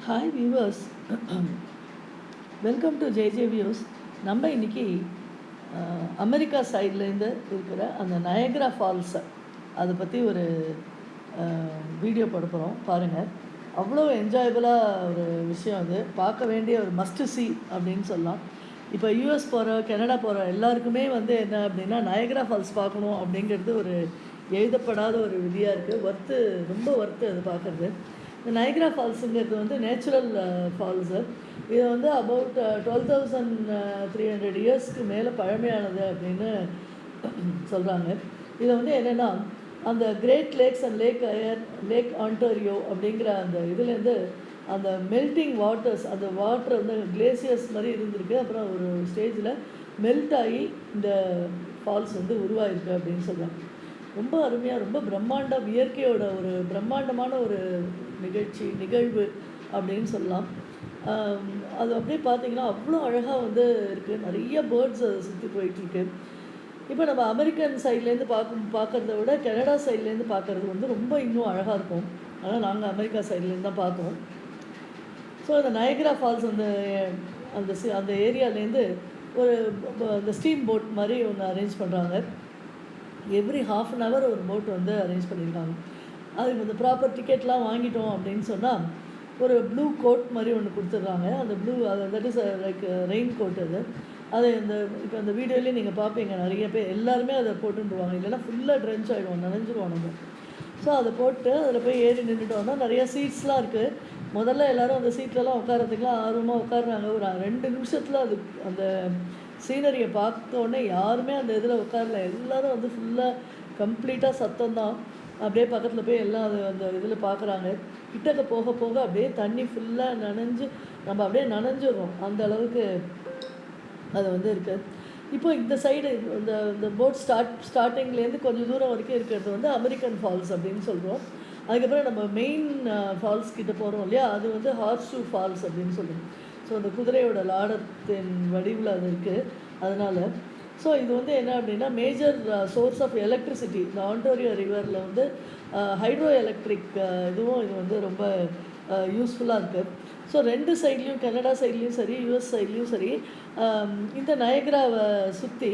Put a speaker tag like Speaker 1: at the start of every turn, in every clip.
Speaker 1: Hi viewers, welcome to JJ views. நம்ம இன்றைக்கி America சைட்லேருந்து இருக்கிற அந்த நயக்ரா ஃபால்ஸை அதை பற்றி ஒரு வீடியோ போட போகிறோம். பாருங்கள், அவ்வளோ என்ஜாயபுளாக ஒரு விஷயம். அது பார்க்க வேண்டிய ஒரு மஸ்ட் சி அப்படின்னு சொல்லலாம். இப்போ யூஎஸ் போகிற, கனடா போகிற எல்லாருக்குமே வந்து என்ன அப்படின்னா நயக்ரா ஃபால்ஸ் பார்க்கணும் அப்படிங்கிறது ஒரு எழுதப்படாத ஒரு விதியாக இருக்குது. ரொம்ப ஒர்த்து அது பார்க்குறது. இந்த நயக்ரா ஃபால்ஸுங்கிறது வந்து நேச்சுரல் ஃபால்ஸு. இது வந்து அபவுட் 12,300 இயர்ஸ்க்கு மேலே பழமையானது அப்படின்னு சொல்கிறாங்க. இதை வந்து என்னென்னா, அந்த great lakes and lake Ontario அப்படிங்கிற அந்த இதுலேருந்து அந்த மெல்ட்டிங் வாட்டர்ஸ், அந்த வாட்டர் வந்து கிளேசியர்ஸ் மாதிரி இருந்திருக்கு. அப்புறம் ஒரு ஸ்டேஜில் மெல்ட் ஆகி இந்த ஃபால்ஸ் வந்து உருவாயிருக்கு அப்படின்னு சொல்கிறாங்க. ரொம்ப அருமையாக, ரொம்ப பிரம்மாண்டம், இயற்கையோட ஒரு பிரம்மாண்டமான ஒரு நிகழ்வு அப்படின்னு சொல்லலாம். அது அப்படியே பார்த்திங்கன்னா அவ்வளோ அழகாக வந்து இருக்குது. நிறைய பேர்ட்ஸ் அதை சுற்றி போயிட்டுருக்கு. இப்போ நம்ம அமெரிக்கன் சைட்லேருந்து பார்க்குறத விட கனடா சைட்லேருந்து பார்க்குறது வந்து ரொம்ப இன்னும் அழகாக இருக்கும். ஆனால் நாங்கள் அமெரிக்கா சைட்லேருந்து தான் பார்த்தோம். ஸோ அந்த நயக்ரா ஃபால்ஸ் அந்த அந்த ஏரியாலேருந்து ஒரு அந்த ஸ்டீம் போட் மாதிரி ஒன்று அரேஞ்ச் பண்ணுறாங்க. எவ்ரி ½ அன் ஹவர் ஒரு போட் வந்து அரேஞ்ச் பண்ணியிருக்காங்க. அதுக்கு இந்த ப்ராப்பர் டிக்கெட்லாம் வாங்கிட்டோம் அப்படின்னு சொன்னால் ஒரு ப்ளூ கோட் மாதிரி ஒன்று கொடுத்துட்றாங்க. அந்த ப்ளூ, அது that is like rain coat. அது இப்போ அந்த வீடியோலேயே நீங்கள் பார்ப்பீங்க, நிறைய பேர் எல்லாருமே அதை போட்டுருவாங்க. இல்லைன்னா ஃபுல்லாக ட்ரென்ச் ஆகிடுவோம், நனைஞ்சிருவோம் நம்ம. ஸோ அதை போட்டு அதில் போய் ஏறி நின்றுட்டோம்னா நிறையா சீட்ஸ்லாம் இருக்குது. முதல்ல எல்லோரும் அந்த சீட்லலாம் உட்காரத்துக்குலாம் ஆர்வமாக உட்காருறாங்க. ஒரு 2 நிமிஷத்தில் அது அந்த சீனரியை பார்த்தோன்னே யாருமே அந்த இதில் உட்காரல. எல்லோரும் வந்து ஃபுல்லாக கம்ப்ளீட்டாக சத்தம்தான். அப்படியே பக்கத்தில் போய் எல்லாம் அந்த இதில் பார்க்குறாங்க. கிட்டக்க போக போக அப்படியே தண்ணி ஃபுல்லாக நனைஞ்சு நம்ம அப்படியே நனைஞ்சிடுறோம். அந்த அளவுக்கு அது வந்து இருக்குது. இப்போ இந்த சைடு இந்த போட் ஸ்டார்டிங்லேருந்து கொஞ்சம் தூரம் வரைக்கும் இருக்கிறது வந்து அமெரிக்கன் ஃபால்ஸ் அப்படின்னு சொல்கிறோம். அதுக்கப்புறம் நம்ம மெயின் ஃபால்ஸ் கிட்டே போகிறோம் இல்லையா, அது வந்து ஹார்ஸ்ஷூ ஃபால்ஸ் அப்படின்னு சொல்லுவோம். ஸோ அந்த குதிரையோட லாடத்தின் வடிவில் அது இருக்குது. அதனால் ஸோ இது வந்து என்ன அப்படின்னா மேஜர் சோர்ஸ் ஆஃப் எலக்ட்ரிசிட்டி. இந்த ஆன்டாரியோ ரிவரில் வந்து ஹைட்ரோ எலக்ட்ரிக் இதுவும் இது வந்து ரொம்ப யூஸ்ஃபுல்லாக இருக்குது. ஸோ 2 சைட்லேயும், கனடா சைட்லேயும் சரி, யூஎஸ் சைட்லேயும் சரி, இந்த நயக்ராவை சுற்றி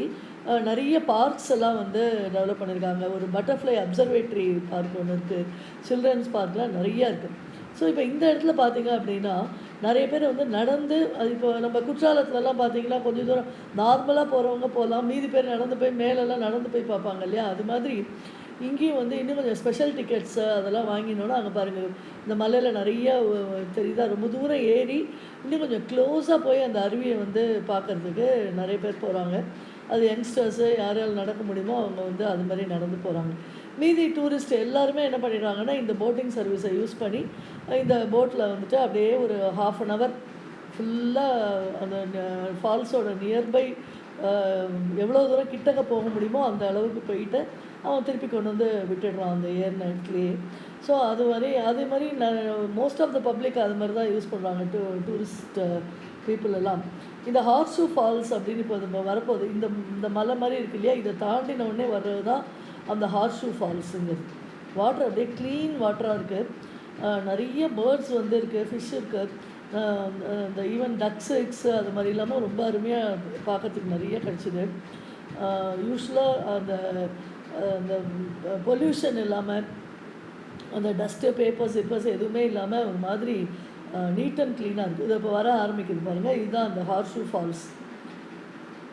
Speaker 1: நிறைய பார்க்ஸ் எல்லாம் வந்து டெவலப் பண்ணியிருக்காங்க. ஒரு பட்டர்ஃப்ளை அப்சர்வேட்டரி பார்க் ஒன்று இருக்குது. சில்ட்ரன்ஸ் பார்க்லாம் நிறையா இருக்குது. ஸோ இப்போ இந்த இடத்துல பார்த்திங்க அப்படின்னா நிறைய பேர் வந்து நடந்து, அது இப்போ நம்ம குற்றாலத்துலலாம் பார்த்திங்கன்னா கொஞ்சம் தூரம் நார்மலாக போகிறவங்க போகலாம், மீதி பேர் நடந்து போய் மேலெல்லாம் நடந்து போய் பார்ப்பாங்க இல்லையா. அது மாதிரி இங்கேயும் வந்து இன்னும் கொஞ்சம் ஸ்பெஷல் டிக்கெட்ஸு அதெல்லாம் வாங்கினோன்னா அங்கே பாருங்கள், இந்த மலையில் நிறைய தெரியுதா, ரொம்ப தூரம் ஏறி இன்னும் கொஞ்சம் க்ளோஸாக போய் அந்த அருவியை வந்து பார்க்குறதுக்கு நிறைய பேர் போகிறாங்க. அது யங்ஸ்டர்ஸு யாரால் நடக்க முடியுமோ அவங்க வந்து அது மாதிரி நடந்து போகிறாங்க. மீதி டூரிஸ்ட் எல்லாருமே என்ன பண்ணிடுறாங்கன்னா இந்த போட்டிங் சர்வீஸை யூஸ் பண்ணி இந்த போட்டில் வந்துட்டு அப்படியே ஒரு ½ அன் ஹவர் ஃபுல்லாக அந்த ஃபால்ஸோட நியர்பை எவ்வளோ தூரம் கிட்டக்க போக முடியுமோ அந்த அளவுக்கு போயிட்டு அவன் திருப்பி கொண்டு வந்து விட்டுடுறான் அந்த ஏர் நைட்லேயே. ஸோ அதே மாதிரி மோஸ்ட் ஆஃப் த பப்ளிக் அது மாதிரி தான் யூஸ் பண்ணுறாங்க, டூரிஸ்ட் பீப்புள் எல்லாம். இந்த ஹார்ஸ்ஷூ ஃபால்ஸ் அப்படின்னு இப்போ நம்ம வரப்போகுது. இந்த மலை மாதிரி இருக்கு இல்லையா, இதை தாண்டின உடனே வர்றது தான் அந்த ஹார்ஸ்ஷூ ஃபால்ஸுங்கிறது. வாட்டர் அப்படியே க்ளீன் வாட்டராக இருக்குது. நிறைய பேர்ட்ஸ் வந்து இருக்குது, ஃபிஷ் இருக்குது. இந்த ஈவன் டக்ஸ், எக்ஸு அது மாதிரி இல்லாமல் ரொம்ப அருமையாக பார்க்கறதுக்கு நிறைய கிடச்சிது. யூஸ்வலாக அந்த பொல்யூஷன் இல்லாமல், அந்த டஸ்ட்டு, பேப்பர்ஸ் எதுவுமே இல்லாமல் ஒரு மாதிரி நீட் அண்ட் க்ளீனாக இருக்குது. இது இப்போ வர ஆரம்பிக்குது பாருங்கள். இதுதான் அந்த ஹார்ஸ்ஷூ ஃபால்ஸ்.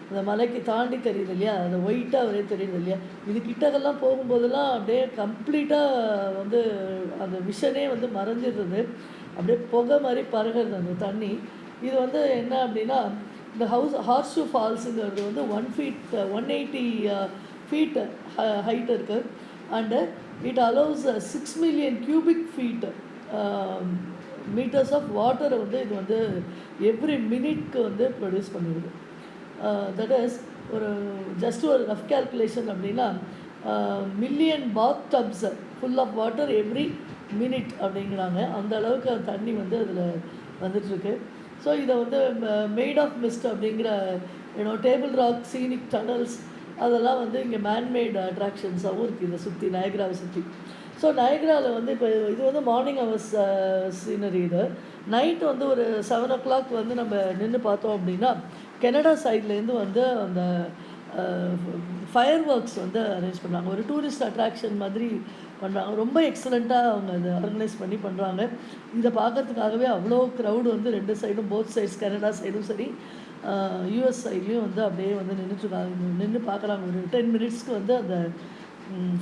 Speaker 1: அந்த மலைக்கு தாண்டி தெரியுது இல்லையா, அந்த ஒயிட்டாக ஒரே தெரியுது இல்லையா. இது கிட்டக்கெல்லாம் போகும்போதெல்லாம் அப்படியே கம்ப்ளீட்டாக வந்து அந்த விஷனே வந்து மறைஞ்சிடுறது. அப்படியே புகை மாதிரி பறகுறது அந்த தண்ணி. இது வந்து என்ன அப்படின்னா, இந்த ஹார்ஸ்ஷூ ஃபால்ஸுங்கிறது வந்து 180 ஃபீட் ஹைட் இருக்குது. And it allows 6 million cubic feet metres of வாட்டரை வந்து இது வந்து எவ்ரி மினிட்க்கு வந்து ப்ரொடியூஸ் பண்ணிடுது. தட் இஸ் ஜஸ்ட் ஒரு ரஃப் கேல்குலேஷன் அப்படின்னா million bath tubs full of water every minute அப்படிங்கிறாங்க. அந்த அளவுக்கு தண்ணி வந்து அதில் வந்துட்டுருக்கு. ஸோ இதை வந்து மேட் ஆஃப் மிஸ்ட் அப்படிங்கிற டேபிள் ராக், சீனிக் டனல்ஸ் அதெல்லாம் வந்து இங்கே மேன்மேட் அட்ராக்ஷன்ஸாகவும் இருக்குது இதை சுற்றி, நயக்ராவை சுற்றி. ஸோ நயக்ராவில் வந்து இப்போ இது வந்து மார்னிங் ஹவர்ஸ் சீனரி இது. நைட் வந்து ஒரு 7:00 வந்து நம்ம நின்று பார்த்தோம் அப்படின்னா, கனடா சைட்லேருந்து வந்து அந்த ஃபயர் ஒர்க்ஸ் வந்து அரேஞ்ச் பண்ணுறாங்க. ஒரு டூரிஸ்ட் அட்ராக்ஷன் மாதிரி பண்ணுறாங்க. ரொம்ப எக்ஸலண்ட்டாக அவங்க அதை ஆர்கனைஸ் பண்ணி பண்ணுறாங்க. இதை பார்க்கறதுக்காகவே அவ்வளோ க்ரௌடு வந்து 2 சைடும், போத் சைட்ஸ், கனடா சைடும் சரி, யுஎஸ் சைட்லேயும் வந்து அப்படியே வந்து நின்றுட்டுருக்காங்க. நின்று பார்க்குறாங்க. ஒரு 10 மினிட்ஸ்க்கு வந்து அந்த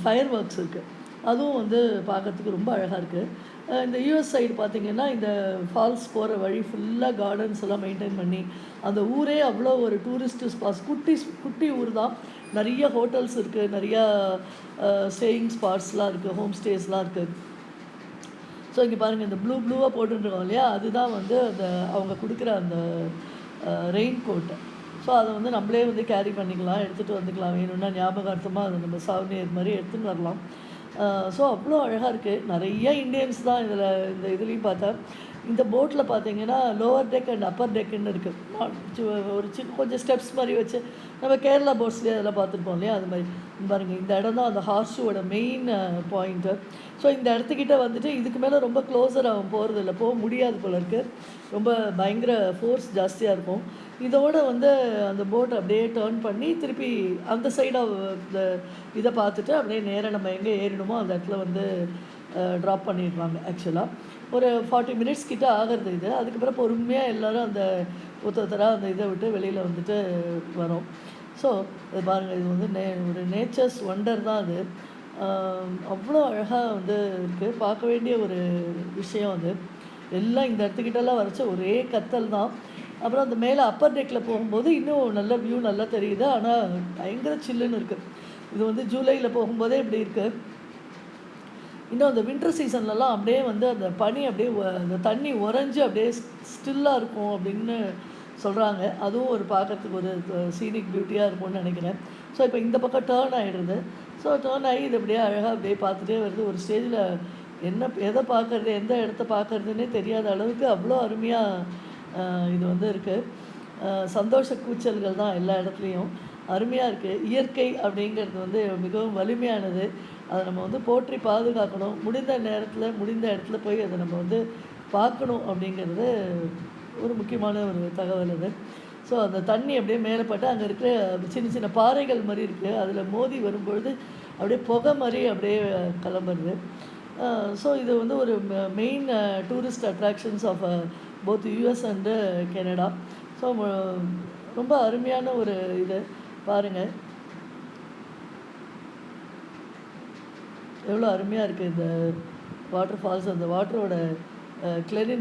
Speaker 1: ஃபயர் ஒர்க்ஸ் இருக்குது. அதுவும் வந்து பார்க்குறதுக்கு ரொம்ப அழகாக இருக்குது. இந்த யுஎஸ் சைடு பார்த்திங்கன்னா, இந்த ஃபால்ஸ் போகிற வழி ஃபுல்லாக கார்டன்ஸ் எல்லாம் மெயின்டைன் பண்ணி, அந்த ஊரே அவ்வளோ ஒரு டூரிஸ்ட் ஸ்பாட்ஸ், குட்டி ஊர் தான். நிறைய ஹோட்டல்ஸ் இருக்குது, நிறையா ஸ்டேயிங் ஸ்பாட்ஸ்லாம் இருக்குது, ஹோம் ஸ்டேஸ்லாம் இருக்குது. ஸோ இங்கே பாருங்கள், இந்த ப்ளூவாக போட்டுருக்கோம் இல்லையா, அதுதான் வந்து அந்த அவங்க கொடுக்குற அந்த ரெயின் கோட்டு. ஸோ அதை வந்து நம்மளே வந்து கேரி பண்ணிக்கலாம், எடுத்துகிட்டு வந்துக்கலாம். வேணும்னா ஞாபகார்த்தமாக அதை நம்ம சாவ்னியர் மாதிரி எடுத்துன்னு வரலாம். ஸோ அவ்வளோ அழகாக இருக்குது. நிறைய இண்டியன்ஸ் தான் இதில், இந்த இதுலேயும் பார்த்தா. இந்த போட்டில் பார்த்தீங்கன்னா லோவர் டெக் அண்ட் அப்பர் டெக்குன்னு இருக்குது. ஒரு கொஞ்சம் ஸ்டெப்ஸ் மாதிரி வச்சு நம்ம கேரளா போட்ஸ்லேயே அதெல்லாம் பார்த்துருப்போம் இல்லையா, அது மாதிரி. பாருங்கள், இந்த இடம் தான் அந்த ஹார்ஸுவோட மெயின் பாயிண்ட்டு. ஸோ இந்த இடத்துக்கிட்ட வந்துட்டு இதுக்கு மேலே ரொம்ப க்ளோஸர் அவன் போகிறதில்ல, போக முடியாது போல இருக்குது. ரொம்ப பயங்கர ஃபோர்ஸ் ஜாஸ்தியாக இருக்கும். இதோட வந்து அந்த போட் அப்படியே டேர்ன் பண்ணி திருப்பி அந்த சைடாக இந்த இதை பார்த்துட்டு அப்படியே நேராக நம்ம எங்கே ஏறிடுமோ அந்த இடத்துல வந்து ட்ராப் பண்ணிடுவாங்க. ஆக்சுவலாக ஒரு 40 மினிட்ஸ் கிட்ட ஆகிறது இது. அதுக்கப்புறம் பொறுமையாக எல்லோரும் அந்த ஒருத்தராக அந்த இதை விட்டு வெளியில் வந்துட்டு வரோம். ஸோ இது பாருங்கள், இது வந்து ஒரு நேச்சர்ஸ் ஒண்டர் தான் அது. அவ்வளோ அழகாக வந்து இருக்குது. பார்க்க வேண்டிய ஒரு விஷயம் அது. எல்லாம் இந்த இடத்துக்கிட்டலாம் வரைச்ச ஒரே கத்தல் தான். அப்புறம் அந்த மேலே அப்பர் டெக்கில் போகும்போது இன்னும் நல்ல வியூ நல்லா தெரியுது. ஆனால் பயங்கர சில்லுன்னு இருக்குது. இது வந்து ஜூலையில் போகும்போதே இப்படி இருக்குது. இன்னும் அந்த வின்டர் சீசன்லலாம் அப்படியே வந்து அந்த பனி அப்படியே அந்த தண்ணி உறைஞ்சி அப்படியே ஸ்டில்லாக இருக்கும் அப்படின்னு சொல்கிறாங்க. அதுவும் ஒரு பார்க்குறதுக்கு ஒரு சீனிக் பியூட்டியாக இருக்கும்னு நினைக்கிறேன். ஸோ இப்போ இந்த பக்கம் டேர்ன் ஆகிடுது. ஸோ டேர்ன் ஆகி இது அப்படியே அழகாக அப்படியே பார்த்துட்டே வருது. ஒரு ஸ்டேஜில் எதை பார்க்குறது, எந்த இடத்த பார்க்குறதுன்னே தெரியாத அளவுக்கு அவ்வளோ அருமையாக இது வந்து இருக்குது. சந்தோஷ கூச்சல்கள் தான் எல்லா இடத்துலையும். அருமையாக இருக்குது. இயற்கை அப்படிங்கிறது வந்து மிகவும் வலிமையானது. அதை நம்ம வந்து போற்றி பாதுகாக்கணும். முடிந்த நேரத்தில், முடிந்த இடத்துல போய் அதை நம்ம வந்து பார்க்கணும் அப்படிங்கிறது ஒரு முக்கியமான ஒரு தகவல் அது. ஸோ அந்த தண்ணி அப்படியே மேலே பட்டு அங்கே இருக்கிற சின்ன சின்ன பாறைகள் மாதிரி இருக்குது. அதில் மோதி வரும்பொழுது அப்படியே புகை மாதிரி அப்படியே கிளம்புறது. ஸோ இது வந்து ஒரு main tourist attractions of both US and Canada. So ரொம்ப அருமையான ஒரு இது பாருங்கள், எவ்வளோ அருமையாக இருக்குது இந்த வாட்டர் ஃபால்ஸ். அந்த வாட்டரோட கிளரின்